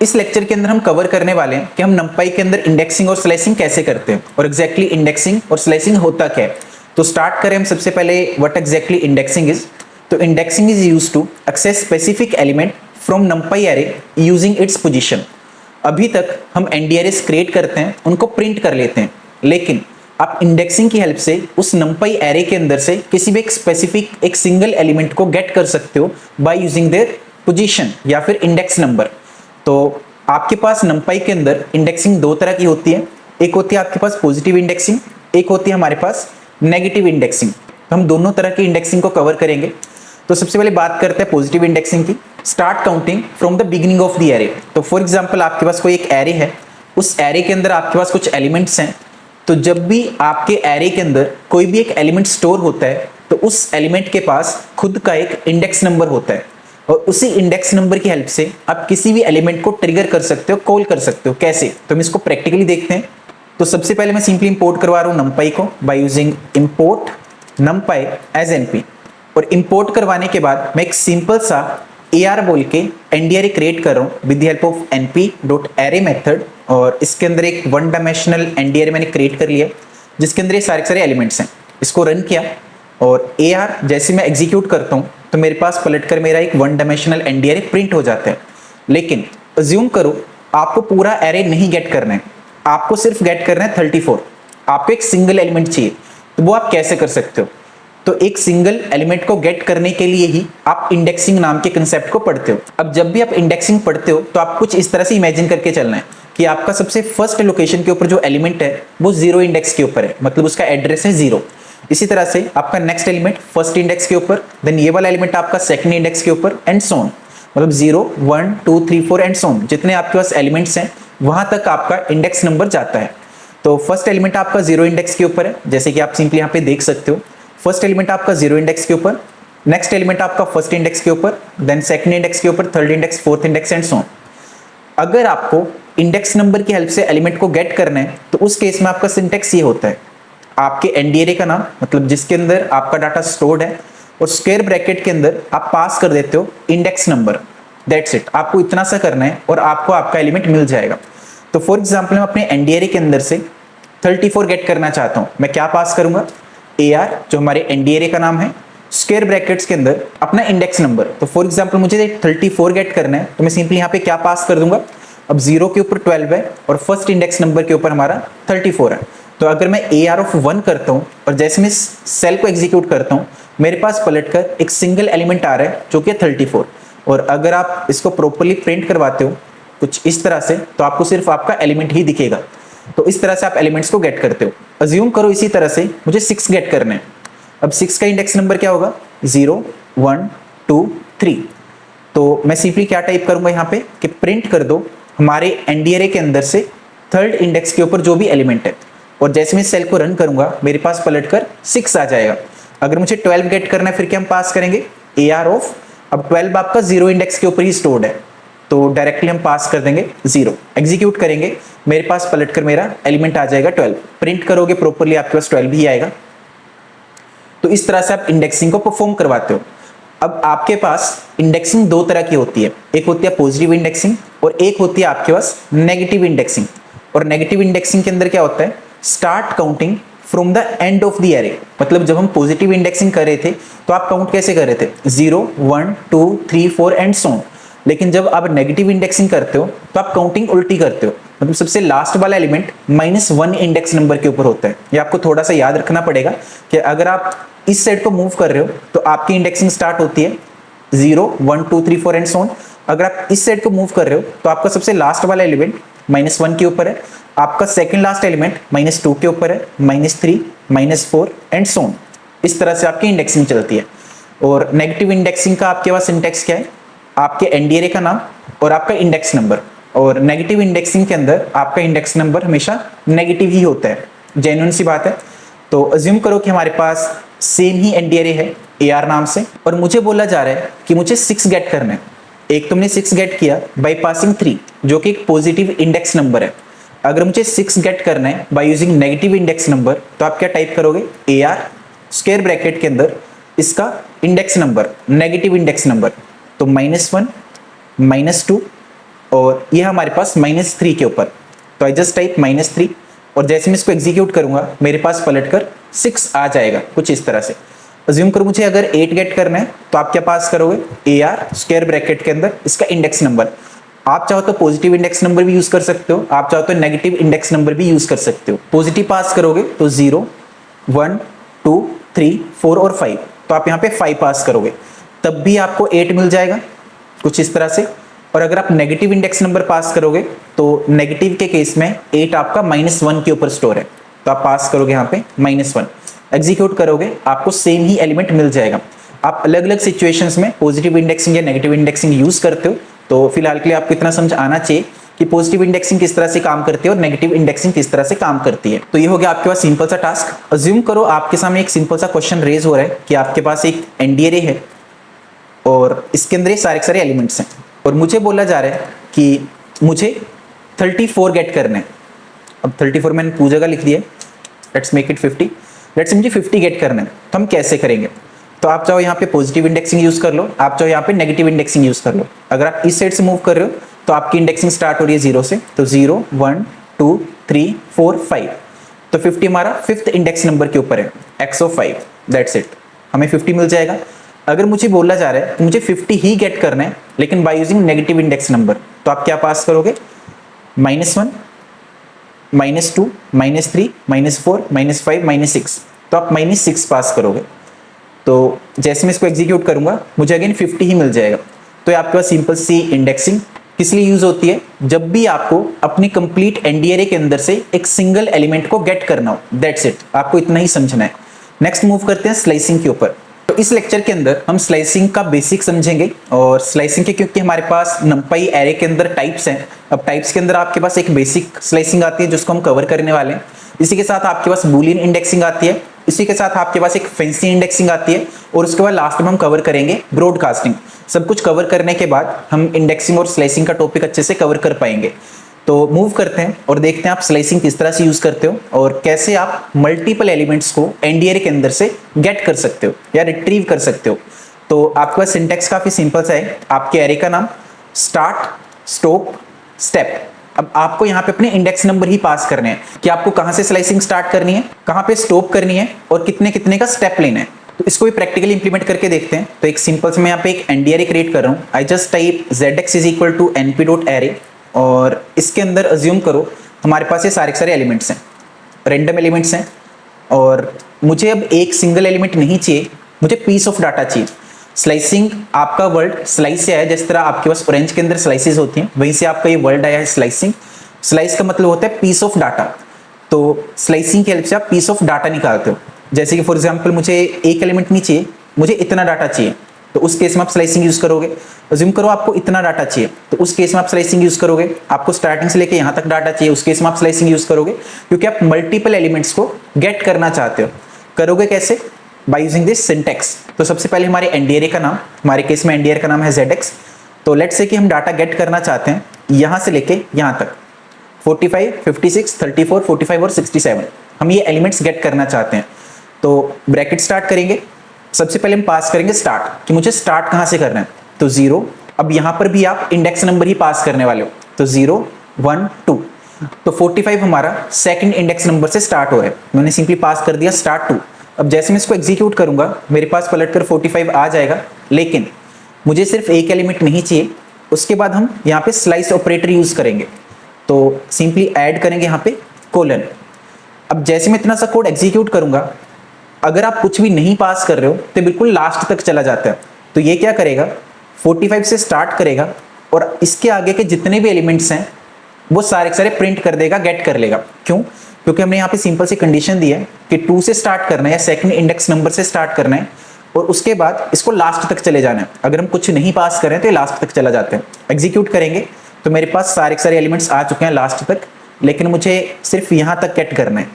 इस लेक्चर के अंदर हम कवर करने वाले हैं कि हम numpy के अंदर इंडेक्सिंग और स्लाइसिंग कैसे करते हैं और एग्जैक्टली इंडेक्सिंग और स्लाइसिंग होता क्या है। तो स्टार्ट करें हम सबसे पहले व्हाट एग्जैक्टली इंडेक्सिंग इज। तो indexing is used to access specific element from numpy array using its position. अभी तक हम ND-arrays क्रिएट करते हैं, उनको प्रिंट कर लेते हैं, लेकिन आप इंडेक्सिंग की हेल्प से उस numpy array के अंदर से किसी भी एक स्पेसिफिक एक सिंगल एलिमेंट को गेट कर सकते हो बाय यूजिंग देयर पोजीशन या फिर इंडेक्स नंबर। तो आपके पास numpy के अंदर इंडेक्सिंग दो तरह की होती है, एक होती है आपके पास पॉजिटिव इंडेक्सिंग, एक होती है हमारे पास नेगेटिव इंडेक्सिंग। तो हम दोनों तरह की इंडेक्सिंग को कवर करेंगे। तो सबसे पहले बात करते हैं पॉजिटिव इंडेक्सिंग की। Start counting from the beginning of the array. तो फॉर एग्जांपल आपके पास कोई एक एरे है, उस एरे के अंदर आपके पास कुछ एलिमेंट्स हैं। तो जब भी आपके एरे के अंदर कोई भी एक एलिमेंट स्टोर होता है तो उस एलिमेंट के पास खुद का एक इंडेक्स नंबर होता है और उसी इंडेक्स नंबर की हेल्प से आप किसी भी एलिमेंट को ट्रिगर कर सकते हो, कॉल कर सकते हो। कैसे? तो हम इसको प्रैक्टिकली देखते हैं। तो सबसे पहले मैं सिंपली इंपोर्ट करवा रहा हूं numpy को by using import numpy as np। और इंपोर्ट करवाने के बाद मैं एक सिंपल सा ar बोल के ND-array क्रिएट कर रहा हूं with the help of np.array method. और इसके अंदर एक वन डायमेंशनल ND-array मैंने क्रिएट कर लिया जिसके अंदर ये सारे एलिमेंट्स हैं। इसको रन किया और ar जैसे मैं एग्जीक्यूट करता हूं तो मेरे पास पलटकर मेरा एक वन डायमेंशनल ND-array प्रिंट हो जाता है। लेकिन अज्यूम करो आपको पूरा एरे नहीं गेट करना है, आपको सिर्फ गेट करना है 34। आपको एक सिंगल एलिमेंट चाहिए, तो वो आप कैसे कर सकते हो? तो एक सिंगल एलिमेंट को गेट करने के लिए ही आप इंडेक्सिंग नाम के कंसेप्ट को पढ़ते हो। अब जब भी आप इंडेक्सिंग पढ़ते हो तो आप कुछ इस तरह से इमेजिन करके चलना है कि आपका सबसे फर्स्ट लोकेशन के ऊपर जो एलिमेंट है वो 0 इंडेक्स के ऊपर है, मतलब उसका एड्रेस है 0। इसी तरह से आपका नेक्स्ट एलिमेंट फर्स्ट इंडेक्स के ऊपर, देन ये वाला एलिमेंट आपका सेकंड इंडेक्स के ऊपर एंड सो ऑन, मतलब 0 1 2 3 4 एंड सो ऑन। जितने आपके पास एलिमेंट्स हैं वहां तक आपका इंडेक्स नंबर जाता है। तो फर्स्ट एलिमेंट आपका 0 इंडेक्स के ऊपर है, जैसे कि आप सिंपली यहाँ पे देख सकते हो। फर्स्ट एलिमेंट आपका 0 इंडेक्स के ऊपर, नेक्स्ट एलिमेंट आपका फर्स्ट इंडेक्स के ऊपर, देन सेकंड इंडेक्स के ऊपर, third index, fourth index and so on. अगर आपको इंडेक्स नंबर की हेल्प से एलिमेंट को गेट करना है तो उस केस में आपका सिंटेक्स ये होता है, आपके ND-array का नाम, मतलब जिसके अंदर आपका डाटा स्टोर्ड है, और स्क्वायर ब्रैकेट के अंदर आप पास कर देते हो इंडेक्स नंबर। That's it. आपको इतना सा करना है और आपको आपका एलिमेंट मिल जाएगा। तो फॉर एग्जांपल मैं अपने ND-array के अंदर से 34 गेट करना चाहता हूं, मैं क्या पास करूंगा? AR जो हमारे ND-array का नाम है, स्क्वायर ब्रैकेट्स के अंदर अपना इंडेक्स नंबर। तो फॉर एग्जांपल मुझे 34 गेट करना है तो मैं सिंपली यहाँ पे क्या पास कर दूंगा? अब 0 के ऊपर 12 है और फर्स्ट इंडेक्स नंबर के ऊपर हमारा 34 है। तो अगर मैं AR ऑफ 1 करता हूं और जैसे मैं इस सेल को एग्जीक्यूट करता हूं मेरे पास पलटकर एक सिंगल एलिमेंट आ रहा है जो कि 34। और अगर आप इसको प्रॉपर्ली प्रिंट करवाते हो कुछ इस तरह से तो आपको सिर्फ आपका एलिमेंट ही दिखेगा। तो इस तरह से आप एलिमेंट्स को गेट करते हो। अज्यूम करो इसी तरह से मुझे 6 गेट करने हैं। अब 6 का इंडेक्स नंबर क्या होगा? 0 1 2 3। तो मैं सिंपली क्या टाइप करूंगा यहाँ पे कि प्रिंट कर दो हमारे ND-array के अंदर से थर्ड इंडेक्स के ऊपर जो भी एलिमेंट है। और जैसे मैं सेल को रन करूंगा मेरे पास पलटकर 6 आ जाएगा। अगर मुझे 12 गेट करना है फिर क्या हम पास करेंगे? AR ऑफ, अब 12 आपका 0 इंडेक्स के ऊपर ही स्टोर्ड है तो डायरेक्टली हम पास कर देंगे 0। एग्जीक्यूट करेंगे मेरे पास पलटकर मेरा एलिमेंट आ जाएगा 12। प्रिंट करोगे प्रॉपर्ली आपके पास 12 ही आएगा। तो इस तरह से आप इंडेक्सिंग को परफॉर्म करवाते हो। अब आपके पास इंडेक्सिंग दो तरह की होती है, एक होती है पॉजिटिव इंडेक्सिंग और एक होती है आपके पास नेगेटिव इंडेक्सिंग। और नेगेटिव इंडेक्सिंग के अंदर क्या होता है? Start counting from the end of the array. मतलब जब हम पॉजिटिव इंडेक्सिंग कर रहे थे तो आप काउंट कैसे कर रहे थे? 0 1 2 3 4 एंड सो ऑन। लेकिन जब आप नेगेटिव इंडेक्सिंग करते हो तो आप काउंटिंग उल्टी करते हो, मतलब सबसे लास्ट वाला एलिमेंट -1 इंडेक्स नंबर के ऊपर होता है। ये आपको थोड़ा सा याद रखना पड़ेगा कि अगर आप इस साइड को मूव कर रहे हो तो आपकी इंडेक्सिंग स्टार्ट होती है 0 1 2 3 4 एंड सो ऑन। अगर आप इस साइड को मूव कर रहे हो तो आपका सबसे लास्ट वाला एलिमेंट -1 के ऊपर है, आपका सेकंड लास्ट एलिमेंट -2 के ऊपर है, -3 -4 एंड सो ऑन। इस तरह से आपकी इंडेक्सिंग चलती है। और नेगेटिव इंडेक्सिंग का आपके पास सिंटेक्स क्या है? आपके ND-array का नाम और आपका इंडेक्स नंबर। और नेगेटिव इंडेक्सिंग के अंदर आपका इंडेक्स नंबर हमेशा नेगेटिव ही होता है, जेन्युइन सी बात है। तो अज्यूम करो कि हमारे पास सेम ही ND-array है AR नाम से और मुझे बोला जा रहा है कि मुझे 6 गेट करना है। एक तुमने 6 गेट किया बाय पासिंग 3 जो कि एक पॉजिटिव इंडेक्स नंबर है। अगर मुझे 6 गेट करना है by using negative index number तो आप क्या टाइप करोगे? AR स्क्वायर ब्रैकेट के अंदर इसका index number, negative index number, तो -1 -2 और ये हमारे पास -3 के ऊपर, तो आई जस्ट टाइप -3 और जैसे मैं इसको एग्जीक्यूट करूंगा मेरे पास पलटकर 6 आ जाएगा कुछ इस तरह से। अज्यूम करो मुझे अगर 8 गेट करना है तो आप क्या पास करोगे, AR स्क्वायर ब्रैकेट के अंदर इसका इंडेक्स नंबर। आप चाहो तो पॉजिटिव इंडेक्स नंबर भी यूज कर सकते हो, आप चाहो तो नेगेटिव इंडेक्स नंबर भी यूज कर सकते हो। पॉजिटिव पास करोगे तो 0 1 2 3 4 और 5, तो आप यहाँ पे 5 पास करोगे तब भी आपको 8 मिल जाएगा कुछ इस तरह से। और अगर आप नेगेटिव इंडेक्स नंबर पास करोगे तो नेगेटिव के केस में 8 आपका -1 के ऊपर स्टोर है, तो आप पास करोगे यहाँ पे -1, एग्जीक्यूट करोगे आपको सेम ही एलिमेंट मिल जाएगा। आप अलग अलग सिचुएशंस में पॉजिटिव इंडेक्सिंग या नेगेटिव इंडेक्सिंग यूज करते हो, तो फिलहाल के लिए आपको इतना समझ आना चाहिए कि पॉजिटिव इंडेक्सिंग किस तरह से काम करती है और नेगेटिव इंडेक्सिंग किस तरह से काम करती है। तो ये हो गया आपके पास सिंपल सा टास्क। अज्यूम करो आपके सामने एक सिंपल सा क्वेश्चन रेज हो रहा है कि आपके पास एक एनडी अरे है और इसके अंदर ये सारे एलिमेंट्स हैं और मुझे बोला जा रहा है कि मुझे 34 गेट करने हैं। अब 34 मैंने पूरी जगह लिख दिया, लेट्स मेक इट 50। लेट्स मुझे 50 गेट करना है, तो हम कैसे करेंगे? तो आप चाहो यहाँ पे पॉजिटिव इंडेक्सिंग यूज कर लो, आप चाहो यहाँ पे नेगेटिव इंडेक्सिंग यूज कर लो। अगर आप इस साइड से मूव कर रहे हो तो आपकी इंडेक्सिंग स्टार्ट हो रही है 0 से, तो 0 1 2 3 4 5, तो 50 हमारा 5th इंडेक्स नंबर के ऊपर है, x of 5, दैट्स इट, हमें 50 मिल जाएगा। अगर मुझे बोला जा रहा है कि मुझे 50 ही गेट करना है लेकिन by using negative index number, तो आप क्या पास करोगे, -1 -2 -3 -4 -5 -6, तो आप -6 पास करोगे। तो जैसे मैं इसको एग्जीक्यूट करूंगा मुझे अगेन 50 ही मिल जाएगा। तो ये आपके पास सिंपल सी इंडेक्सिंग किस लिए यूज होती है, जब भी आपको अपनी कंप्लीट एनडी अरे के अंदर से एक सिंगल एलिमेंट को गेट करना हो, दैट्स इट, आपको इतना ही समझना है। नेक्स्ट मूव करते हैं स्लाइसिंग के ऊपर। तो इस लेक्चर के अंदर हम स्लाइसिंग का बेसिक समझेंगे और स्लाइसिंग के, क्योंकि हमारे पास numpy एरे के अंदर टाइप्स हैं, अब टाइप्स के अंदर आपके पास एक बेसिक स्लाइसिंग आती है जिसको हम कवर करने वाले हैं। इसी के साथ आपके पास बूलियन इंडेक्सिंग आती है, इसी के साथ आपके पास एक फैंसी इंडेक्सिंग आती है और उसके बाद लास्ट में हम कवर करेंगे ब्रॉडकास्टिंग। सब कुछ कवर करने के बाद हम इंडेक्सिंग और स्लाइसिंग का टॉपिक अच्छे से कवर कर पाएंगे। तो मूव करते हैं और देखते हैं आप स्लाइसिंग किस तरह से यूज करते हो और कैसे आप मल्टीपल एलिमेंट्स को एनडी अरे के अंदर से गेट कर सकते हो या रिट्रीव कर सकते हो। तो आपके पास सिंटैक्स काफी सिंपल सा है, आपके एरे का नाम, स्टार्ट, स्टॉप, स्टेप। अब आपको यहाँ पे अपने इंडेक्स नंबर ही पास करने हैं कि आपको कहाँ से स्लाइसिंग स्टार्ट करनी है, कहाँ पे स्टॉप करनी है और कितने कितने का स्टेप लेना है। तो इसको भी प्रैक्टिकली इंप्लीमेंट करके देखते हैं। तो एक सिंपल से मैं यहाँ पे एक एनडी अरे क्रिएट कर रहा हूँ। I just type zx is equal to np.array और इसके अंदर अज्यूम करो हमारे पास ये सारे एलिमेंट्स हैं, रैंडम एलिमेंट्स हैं और मुझे अब एक सिंगल एलिमेंट नहीं चाहिए, मुझे पीस ऑफ डाटा चाहिए। स्लाइसिंग आपका वर्ड स्लाइस से आया, जिस तरह आपके पास ऑरेंज के अंदर स्लाइसेस होती हैं वहीं से आपका ये वर्ड आया है स्लाइसिंग। स्लाइस का मतलब होता है पीस ऑफ डाटा, तो स्लाइसिंग की हेल्प से आप पीस ऑफ डाटा निकालते हो। जैसे कि फॉर एग्जांपल मुझे एक एलिमेंट नहीं चाहिए, मुझे इतना डाटा चाहिए, तो उस केस में आप स्लाइसिंग यूज करोगे। अज्यूम करो आपको इतना डाटा चाहिए, तो उस केस में आप स्लाइसिंग यूज करोगे। आपको स्टार्टिंग से लेके यहाँ तक डाटा चाहिए, उस केस में आप स्लाइसिंग यूज करोगे, क्योंकि आप मल्टीपल एलिमेंट्स को गेट करना चाहते हो। करोगे कैसे, बाय यूजिंग दिस सिंटैक्स। तो सबसे पहले हमारे एनडी अरे का नाम, हमारे केस में एनडी अरे का नाम है zx। तो लेट्स से कि हम डाटा गेट करना चाहते हैं यहाँ से लेके यहाँ तक 45 56 34 45 और 67, हम ये एलिमेंट्स गेट करना चाहते हैं। तो ब्रैकेट स्टार्ट करेंगे, सबसे पहले हम पास करेंगे स्टार्ट, कि मुझे स्टार्ट कहाँ से करना है, तो 0। अब यहाँ पर भी आप इंडेक्स नंबर ही पास करने वाले हो, तो 0 1 2, तो 45 हमारा सेकंड इंडेक्स नंबर से स्टार्ट हो रहा है, मैंने सिंपली पास कर दिया start 2। अब जैसे मैं इसको एग्जीक्यूट करूंगा मेरे पास पलटकर 45 आ जाएगा, लेकिन मुझे सिर्फ एक एलिमेंट नहीं चाहिए। उसके बाद हम यहाँ पे स्लाइस ऑपरेटर यूज करेंगे, तो सिंपली ऐड करेंगे यहाँ पे कोलन। अब जैसे मैं इतना सा कोड एग्जीक्यूट करूंगा, अगर आप कुछ भी नहीं पास कर रहे हो तो बिल्कुल लास्ट तक चला जाता है। तो ये क्या करेगा, 45 से स्टार्ट करेगा और इसके आगे के जितने भी एलिमेंट्स हैं वो सारे प्रिंट कर देगा, गेट कर लेगा। क्यों, क्योंकि हमने यहाँ पे सिंपल सी कंडीशन दी है कि 2 से स्टार्ट करना है या सेकंड इंडेक्स नंबर से स्टार्ट करना है और उसके बाद इसको लास्ट तक चले जाना है। अगर हम कुछ नहीं पास करें तो ये लास्ट तक चला जाते हैं। एग्जीक्यूट करेंगे तो मेरे पास सारे एलिमेंट्स आ चुके हैं लास्ट तक, लेकिन मुझे सिर्फ यहाँ तक गेट करना है।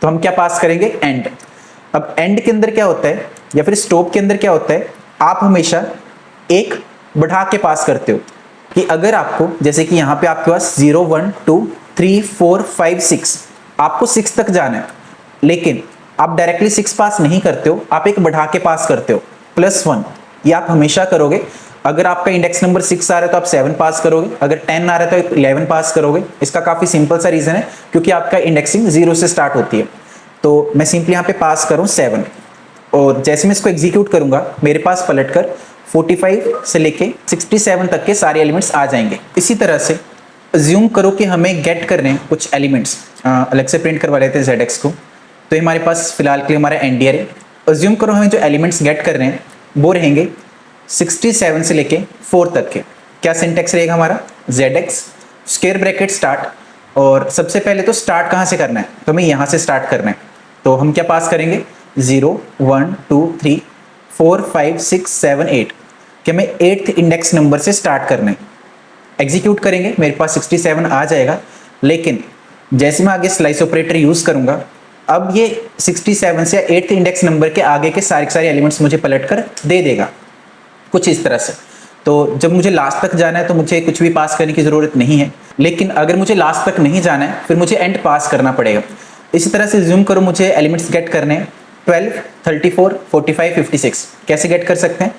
तो हम क्या पास करेंगे, एंड। अब एंड के अंदर क्या होता है या फिर स्टॉप के अंदर क्या होता है, आप हमेशा एक बढ़ा के पास करते हो कि अगर आपको, जैसे कि यहाँ पे आपके पास 0 1 2 3 4 5 6, आपको 6 तक जाना है, लेकिन आप डायरेक्टली 6 पास नहीं करते हो, आप एक बढ़ा के पास करते हो +1। ये आप हमेशा करोगे। अगर आपका इंडेक्स नंबर 6 आ रहा है तो आप 7 पास करोगे, अगर 10 आ रहा है तो 11 पास करोगे। इसका काफी सिंपल सा रीजन है, क्योंकि आपका इंडेक्सिंग 0 से स्टार्ट होती है। तो मैं सिंपली यहाँ पे पास करूँ 7, और जैसे मैं इसको एग्जीक्यूट करूंगा मेरे पास पलटकर 45 से लेके 67 तक के सारे एलिमेंट्स आ जाएंगे। इसी तरह से अज्यूम करो कि हमें गेट करने हैं कुछ एलिमेंट्स, अलग से प्रिंट करवा लेते हैं ZX को। तो ये हमारे पास फिलहाल के लिए हमारा एनडीआर है। अज्यूम करो हमें जो एलिमेंट्स गेट कर रहे हैं वो रहेंगे 67 से लेके 4 तक के। क्या सिंटेक्स रहेगा हमारा, ZX स्क्वायर ब्रैकेट स्टार्ट, और सबसे पहले तो स्टार्ट कहाँ से करना है, तो हमें यहाँ से स्टार्ट करना है। तो हम क्या पास करेंगे 0 1 2 3 4 5 6 7 8, कि हमें 8th इंडेक्स नंबर से स्टार्ट करना है। एग्जीक्यूट करेंगे मेरे पास 67 आ जाएगा, लेकिन जैसे मैं आगे स्लाइस ऑपरेटर यूज करूंगा अब ये 67 से 8th इंडेक्स नंबर के आगे के सारे एलिमेंट्स मुझे पलट कर दे देगा, कुछ इस तरह से। तो जब मुझे लास्ट तक जाना है तो मुझे कुछ भी पास करने की जरूरत नहीं है, लेकिन अगर मुझे लास्ट तक नहीं जाना है फिर मुझे एंड पास करना पड़ेगा। इसी तरह से जूम करो, मुझे एलिमेंट्स गेट करने हैं 12 34 45 56। कैसे गेट कर सकते हैं,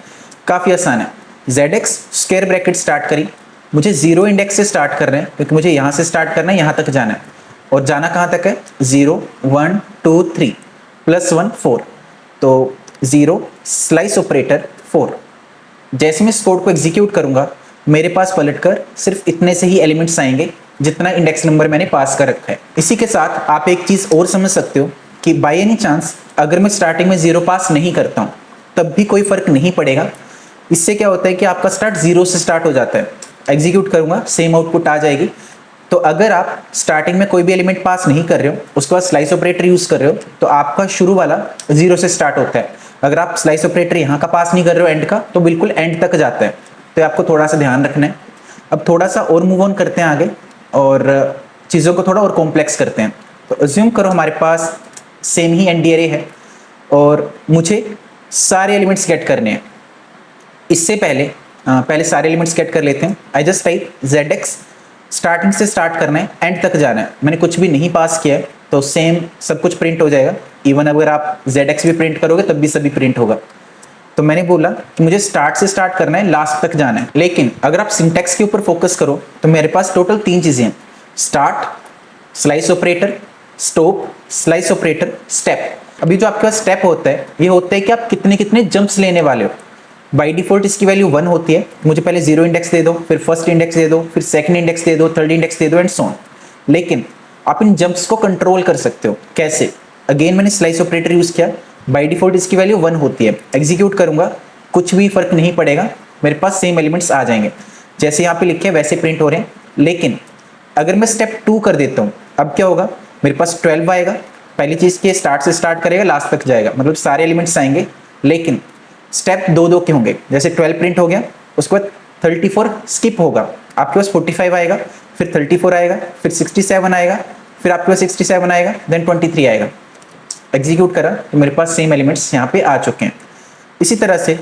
काफ़ी आसान है। ZX स्क्वायर ब्रैकेट स्टार्ट करी, मुझे 0 इंडेक्स से स्टार्ट कर रहे हैं क्योंकि मुझे यहाँ से स्टार्ट करना है, यहाँ तक जाना है। और जाना कहाँ तक है 0 1 2 3 +1 4, तो 0 स्लाइस ऑपरेटर 4। जैसे मैं इस कोड को एग्जीक्यूट करूंगा मेरे पास पलटकर सिर्फ इतने से ही एलिमेंट्स आएंगे जितना इंडेक्स नंबर मैंने पास कर रखा है। इसी के साथ आप एक चीज़ और समझ सकते हो कि बाय एनी चांस अगर मैं स्टार्टिंग में 0 पास नहीं करता हूँ तब भी कोई फर्क नहीं पड़ेगा। इससे क्या होता है कि आपका स्टार्ट 0 से स्टार्ट हो जाता है। एग्जीक्यूट करूंगा सेम आउटपुट आ जाएगी। तो अगर आप स्टार्टिंग में कोई भी एलिमेंट पास नहीं कर रहे हो, उसके बाद स्लाइस ऑपरेटर यूज कर रहे हो, तो आपका शुरू वाला 0 से स्टार्ट होता है। अगर आप स्लाइस ऑपरेटर यहाँ का पास नहीं कर रहे हो एंड का, तो बिल्कुल एंड तक जाता है। तो आपको थोड़ा सा ध्यान रखना है। अब थोड़ा सा और मूव ऑन करते हैं आगे और चीज़ों को थोड़ा और कॉम्प्लेक्स करते हैं। तो अज्यूम करो हमारे पास सेम ही एनडीआरए है और मुझे सारे एलिमेंट्स गेट करने हैं। इससे पहले सारे एलिमेंट्स गेट कर लेते हैं। आई जस्ट टाइप ZX स्टार्टिंग से स्टार्ट करना है, एंड तक जाना है। मैंने कुछ भी नहीं पास किया है तो सेम सब कुछ प्रिंट हो जाएगा। इवन अगर आप ZX भी प्रिंट करोगे तब भी सभी प्रिंट होगा। तो मैंने बोला कि मुझे स्टार्ट से स्टार्ट करना है, लास्ट तक जाना है। लेकिन अगर आप सिंटैक्स के ऊपर फोकस करो तो मेरे पास टोटल 3 चीजें हैं, start, slice operator, stop, slice operator, step. अभी जो आपके पास स्टेप होता है ये होता है कि आप कितने कितने जंप्स लेने वाले हो। बाई डिफॉल्ट इसकी वैल्यू 1 होती है। मुझे पहले 0 इंडेक्स दे दो, फिर फर्स्ट इंडेक्स दे दो, फिर सेकंड इंडेक्स दे दो, थर्ड इंडेक्स दे दो एंड सो ऑन। लेकिन आप इन जंप्स को कंट्रोल कर सकते हो। कैसे? अगेन मैंने स्लाइस ऑपरेटर यूज किया। बाई डिफॉल्ट इसकी वैल्यू 1 होती है। एग्जीक्यूट करूंगा कुछ भी फर्क नहीं पड़ेगा, मेरे पास सेम एलिमेंट्स आ जाएंगे। जैसे यहाँ पे लिखे हैं वैसे प्रिंट हो रहे हैं। लेकिन अगर मैं स्टेप 2 कर देता हूँ, अब क्या होगा, मेरे पास 12 आएगा। पहली चीज के स्टार्ट से स्टार्ट करेगा, लास्ट तक जाएगा, मतलब सारे एलिमेंट्स आएंगे। लेकिन स्टेप 2 के होंगे। जैसे 12 प्रिंट हो गया, उसके बाद 34 स्किप होगा, आपके पास 45 आएगा, फिर 34 आएगा, फिर 67 आएगा, फिर आपके पास 67 आएगा, देन 23 आएगा। एग्जीक्यूट करा तो मेरे पास सेम एलिमेंट्स यहाँ पे आ चुके हैं। इसी तरह से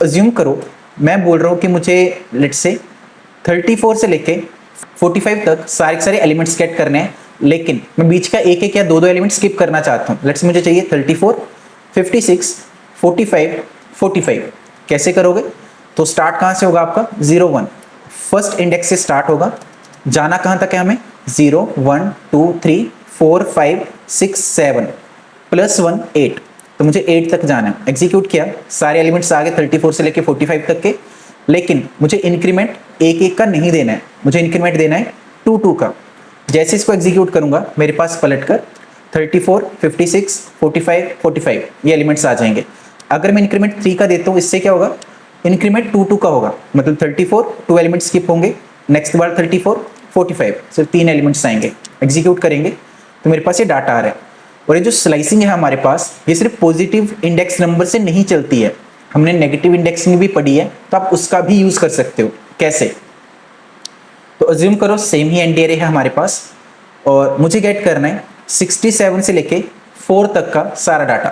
अज्यूम करो मैं बोल रहा हूँ कि मुझे लेट्स से 34 से लेके 45 तक सारे एलिमेंट्स गेट करने हैं, लेकिन मैं बीच का एक या दो एलिमेंट स्किप करना चाहता हूँ। लेट्स मुझे चाहिए 34 56 45 45। कैसे करोगे? तो स्टार्ट कहाँ से होगा आपका 0 1, फर्स्ट इंडेक्स से स्टार्ट होगा। जाना कहाँ तक है हमें 0 1 2 3 4 5 6 7 +1 8, तो मुझे 8 तक जाना है। एग्जीक्यूट किया, सारे एलिमेंट्स आ गए 34 से लेके 45 तक के। लेकिन मुझे इंक्रीमेंट एक का नहीं देना है, मुझे इंक्रीमेंट देना है 2 का। जैसे इसको एग्जीक्यूट करूंगा मेरे पास पलटकर 34 56 45 45 ये एलिमेंट्स आ जाएंगे। अगर मैं इंक्रीमेंट 3 का देता हूँ, इससे क्या होगा, इंक्रीमेंट 2 का होगा, मतलब 34 2 एलिमेंट्स स्किप होंगे, नेक्स्ट बार 34 45 सिर्फ 3 एलिमेंट्स आएंगे। एग्जीक्यूट करेंगे तो मेरे पास ये डाटा आ रहा है। और ये जो स्लाइसिंग है हमारे पास, ये सिर्फ पॉजिटिव इंडेक्स नंबर से नहीं चलती है, हमने नेगेटिव इंडेक्सिंग भी पढ़ी है, तो आप उसका भी यूज कर सकते हो। कैसे? तो अज्यूम करो सेम ही एनडीआरए है हमारे पास और मुझे गेट करना है 67 से लेके 4 तक का सारा डाटा।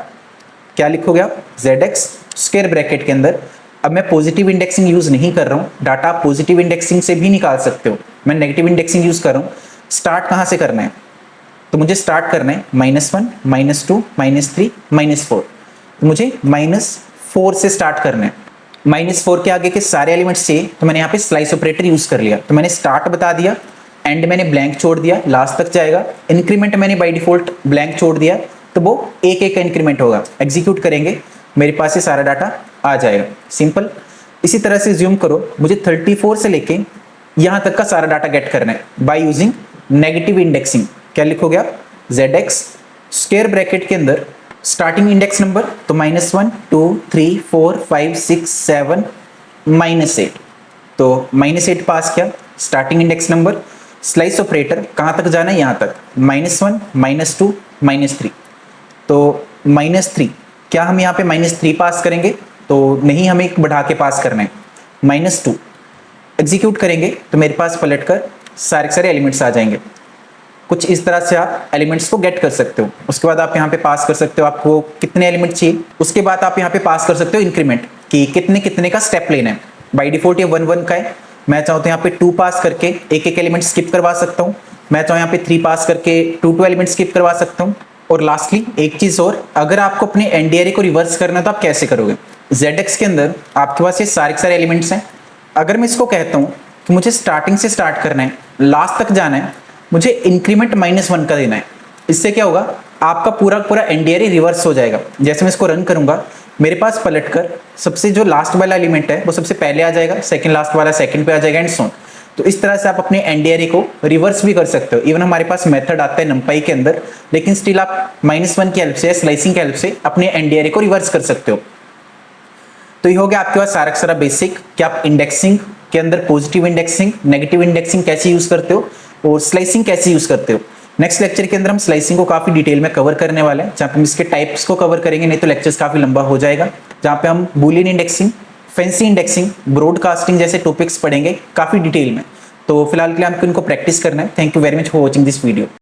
क्या लिखोगे आप? ZX स्क्वायर ब्रैकेट के अंदर। अब मैं पॉजिटिव इंडेक्सिंग यूज नहीं कर रहा हूँ, डाटा आप पॉजिटिव इंडेक्सिंग से भी निकाल सकते हो, मैं नेगेटिव इंडेक्सिंग यूज कर रहा हूँ। स्टार्ट कहाँ से करना है? तो मुझे स्टार्ट करना है -1 -2 -3 -4। तो मुझे -4 से स्टार्ट करना है। -4 के आगे के सारे एलिमेंट्स चाहिए, तो मैंने यहाँ पे स्लाइस ऑपरेटर यूज कर लिया। तो मैंने स्टार्ट बता दिया, एंड मैंने ब्लैंक छोड़ दिया, लास्ट तक जाएगा। इंक्रीमेंट मैंने बाय डिफॉल्ट ब्लैंक छोड़ दिया, तो वो एक एक का इंक्रीमेंट होगा। एग्जीक्यूट करेंगे, मेरे पास ये सारा डाटा आ जाएगा। सिंपल। इसी तरह से ज्यूम करो, मुझे 34 से लेके यहाँ तक का सारा डाटा गेट करना है बाय यूजिंग नेगेटिव इंडेक्सिंग। क्या लिखोगे आप? ZX स्क्वायर ब्रैकेट के अंदर स्टार्टिंग इंडेक्स नंबर, तो -1 2 3 4 5 6 7 -8, तो -8 पास किया। Starting index number, slice operator कहाँ तक जाना है? यहाँ तक, -1 -2 -3, तो -3। क्या हम यहाँ पे -3 पास करेंगे? तो नहीं, हमें एक बढ़ा के पास करना है, -2। एग्जीक्यूट करेंगे तो मेरे पास पलटकर सारे सारे एलिमेंट्स आ जाएंगे। कुछ इस तरह से आप एलिमेंट्स को गेट कर सकते हो। उसके बाद आप यहाँ पे पास कर सकते हो आपको कितने एलिमेंट चाहिए। उसके बाद आप यहाँ पे पास कर सकते हो इंक्रीमेंट, कि कितने कितने का स्टेप लेना है। बाय डिफॉल्ट ये 1 1 का है, मैं चाहूँ तो यहाँ पे 2 पास करके एक एक एलिमेंट स्किप करवा सकता हूँ। मैं चाहूँ यहाँ पे 3 पास करके 2 एलिमेंट स्किप करवा सकता हूँ। और लास्टली एक चीज और, अगर आपको अपने एनडीआरए को रिवर्स करना है तो आप कैसे करोगे? ZX के अंदर आपके पास ये सारे सारे एलिमेंट्स हैं। अगर मैं इसको कहता हूँ कि मुझे स्टार्टिंग से स्टार्ट करना है, लास्ट तक जाना है, मुझे इंक्रीमेंट -1 का देना है, इससे क्या होगा? आपका पूरा पूरा एनडीआरए रिवर्स हो जाएगा। जैसे मैं इसको रन करूंगा, मेरे पास पलटकर सबसे जो लास्ट वाला एलिमेंट है वो सबसे पहले आ जाएगा, सेकंड लास्ट वाला सेकंड पे आ जाएगा, एंड सो ऑन। तो इस तरह से आप अपने एनडीआरए को रिवर्स भी कर सकते हो। इवन हमारे पास मेथड आता है numpy के अंदर, लेकिन स्टिल आप -1 की हेल्प से, स्लाइसिंग की हेल्प से अपने एनडीआरए को रिवर्स कर सकते हो। तो ये हो गया आपके पास सारा सारा बेसिक कि आप इंडेक्सिंग के अंदर पॉजिटिव इंडेक्सिंग, नेगेटिव इंडेक्सिंग कैसे यूज करते हो और स्लाइसिंग कैसे यूज करते हो। नेक्स्ट लेक्चर के अंदर हम स्लाइसिंग को काफी डिटेल में कवर करने वाले हैं, जहाँ पे हम इसके टाइप्स को कवर करेंगे, नहीं तो लेक्चर्स काफी लंबा हो जाएगा। जहाँ पे हम Boolean indexing, fancy indexing, broadcasting जैसे टॉपिक्स पढ़ेंगे काफी डिटेल में। तो फिलहाल के लिए आपको इनको प्रैक्टिस करना है। Thank you very much for watching this video.